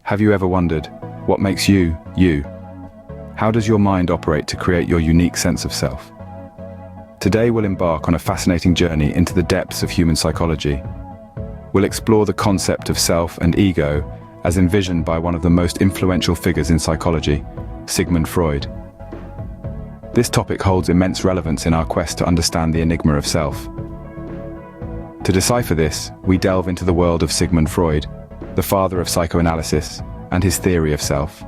Have you ever wondered, what makes you, you? How does your mind operate to create your unique sense of self? Today we'll embark on a fascinating journey into the depths of human psychology. We'll explore the concept of self and ego as envisioned by one of the most influential figures in psychology, Sigmund Freud. This topic holds immense relevance in our quest to understand the enigma of self. To decipher this, we delve into the world of Sigmund Freud, the father of psychoanalysis, and his theory of self.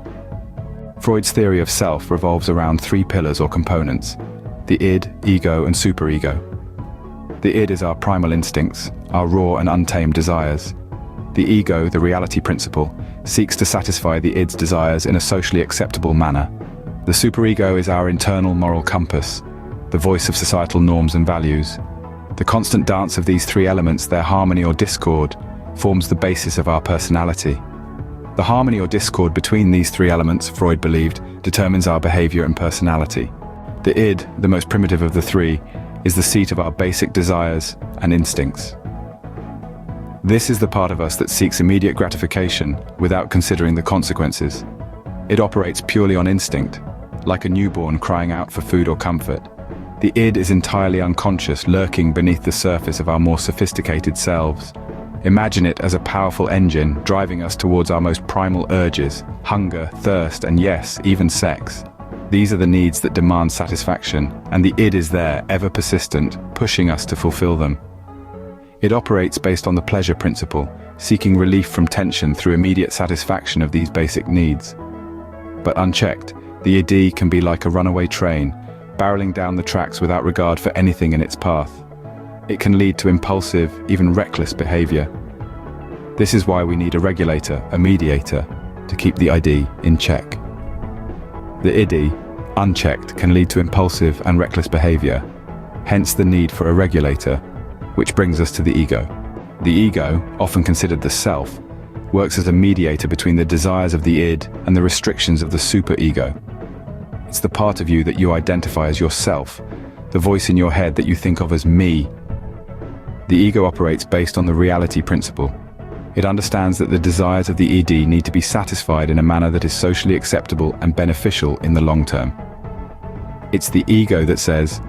Freud's theory of self revolves around three pillars or components: the id, ego, and superego. The id is our primal instincts, our raw and untamed desires. The ego, the reality principle, seeks to satisfy the id's desires in a socially acceptable manner. The superego is our internal moral compass, the voice of societal norms and values. The constant dance of these three elements, their harmony or discord, forms the basis of our personality. The harmony or discord between these three elements, Freud believed, determines our behavior and personality. The id, the most primitive of the three, is the seat of our basic desires and instincts. This is the part of us that seeks immediate gratification without considering the consequences. It operates purely on instinct, like a newborn crying out for food or comfort. The id is entirely unconscious, lurking beneath the surface of our more sophisticated selves. Imagine it as a powerful engine driving us towards our most primal urges: hunger, thirst, and yes, even sex. These are the needs that demand satisfaction, and the id is there, ever persistent, pushing us to fulfill them. It operates based on the pleasure principle, seeking relief from tension through immediate satisfaction of these basic needs. But unchecked, the id can be like a runaway train, barreling down the tracks without regard for anything in its path. It can lead to impulsive, even reckless behavior. This is why we need a regulator, a mediator, to keep the id in check. The id, unchecked, can lead to impulsive and reckless behavior, hence the need for a regulator, which brings us to the ego. The ego, often considered the self, works as a mediator between the desires of the id and the restrictions of the superego. It's the part of you that you identify as yourself, the voice in your head that you think of as me. The ego operates based on the reality principle. It understands that the desires of the id need to be satisfied in a manner that is socially acceptable and beneficial in the long term. It's the ego that says,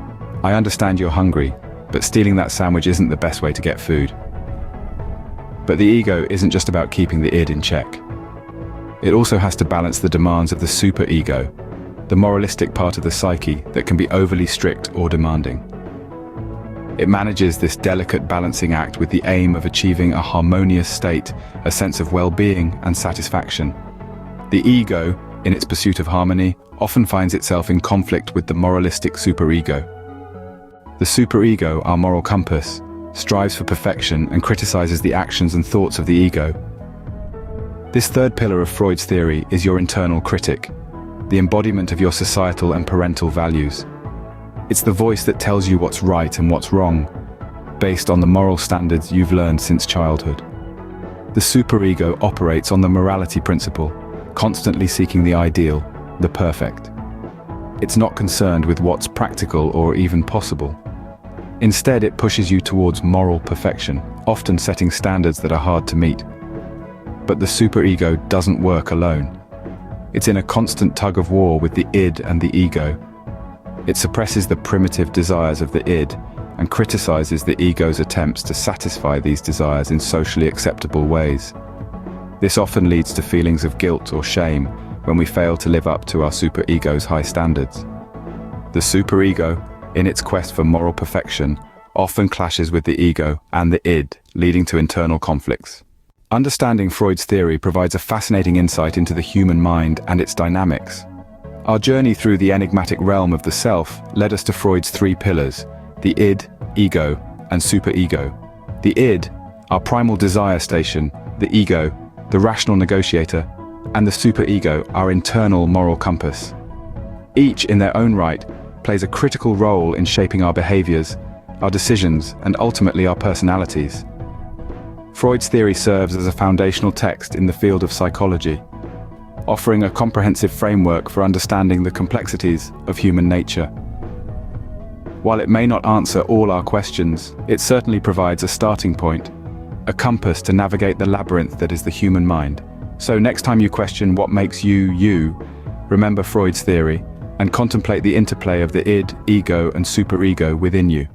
"I understand you're hungry, but stealing that sandwich isn't the best way to get food." But the ego isn't just about keeping the id in check. It also has to balance the demands of the superego, the moralistic part of the psyche that can be overly strict or demanding. It manages this delicate balancing act with the aim of achieving a harmonious state, a sense of well-being and satisfaction. The ego, in its pursuit of harmony, often finds itself in conflict with the moralistic superego. The superego, our moral compass, strives for perfection and criticizes the actions and thoughts of the ego. This third pillar of Freud's theory is your internal critic, the embodiment of your societal and parental values. It's the voice that tells you what's right and what's wrong, based on the moral standards you've learned since childhood. The superego operates on the morality principle, constantly seeking the ideal, the perfect. It's not concerned with what's practical or even possible. Instead, it pushes you towards moral perfection, often setting standards that are hard to meet. But the superego doesn't work alone. It's in a constant tug of war with the id and the ego. It suppresses the primitive desires of the id and criticizes the ego's attempts to satisfy these desires in socially acceptable ways. This often leads to feelings of guilt or shame when we fail to live up to our superego's high standards. The superego, in its quest for moral perfection, often clashes with the ego and the id, leading to internal conflicts. Understanding Freud's theory provides a fascinating insight into the human mind and its dynamics. Our journey through the enigmatic realm of the self led us to Freud's three pillars: the id, ego, and superego. The id, our primal desire station; the ego, the rational negotiator; and the superego, our internal moral compass. Each, in their own right, plays a critical role in shaping our behaviors, our decisions, and ultimately our personalities. Freud's theory serves as a foundational text in the field of psychology, offering a comprehensive framework for understanding the complexities of human nature. While it may not answer all our questions, it certainly provides a starting point, a compass to navigate the labyrinth that is the human mind. So next time you question what makes you, you, remember Freud's theory and contemplate the interplay of the id, ego, and superego within you.